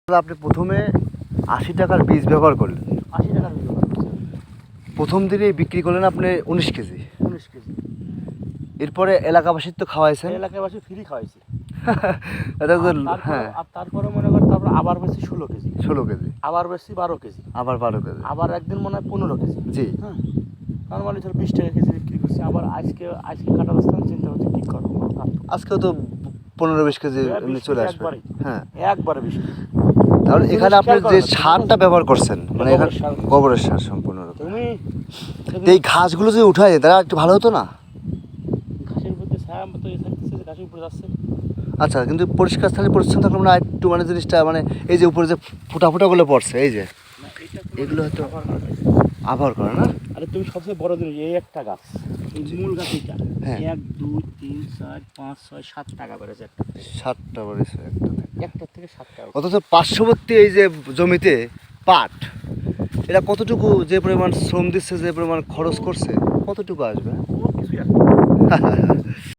আপনি প্রথমে ৮০ টাকার বীজ ব্যবহার করলেন। ৮০ টাকার বীজ ব্যবহার করছি। প্রথম দিনেই বিক্রি করলেন আপনি ১৯ কেজি। ১৯ কেজি। এরপরে এলাকাবাসীর তো খাওয়াইছেন। এলাকাবাসী ফ্রি খাওয়াইছি। এটা তো হ্যাঁ। আর তারপরে মনে কর তারপর আবার বেশি ১৬ কেজি। ১৬ কেজি। আবার বেশি ১২ কেজি। আবার ১২ কেজি। আবার একদিন মনে হয় ১৫ কেজি। জি। হ্যাঁ। নরমালি ধর ২০ টাকা কেজি বিক্রি করছি। আবার আজকে কাটার অবস্থান চিন্তা হচ্ছে কী করবো। আজকেও তো ১৫-২০ কেজি এমনি চলে আসবে। একবারে। হ্যাঁ। একবারে ২০ কেজি। তাহলে এখানে আপনি যে সারটা ব্যবহার করছেন মানে এখানে গোবরের সার। গোবরের সার সম্পূর্ণ। তুমি তো এই ঘাসগুলো যদি উঠায় তারা একটু ভালো হতো না? ঘাসের মধ্যে ছায়া মতো থাকতেছে যে ঘাসের উপরে যাচ্ছে। আচ্ছা, কিন্তু পরিষ্কার স্থানে পরিচ্ছন্ন থাকলে মানে একটু মানে জিনিসটা মানে এই যে উপরে যে ফোঁটাগুলো পড়ছে এই যে না, এটা এগুলো হয়তো ব্যবহার করা হয়েছে। আবার করে না? আরে তুমি সবচেয়ে বড় জিনিস এই একটা গাছ, এই মূল গাছ এইটা। হ্যাঁ। ১ ২ ৩ ৪ ৫ ৬ ৭ টাকা বেড়েছে একটা থেকে। 7টা বেড়েছে একটা থেকে। একটার থেকে ৭ টাকা। অথচ পার্শ্ববর্তী এই যে জমিতে পাট এটা কতটুকু যে পরিমাণ শ্রম দিচ্ছে যে পরিমাণ খরচ করছে কতটুকু আসবে? কোনো কিছুই আসবে না।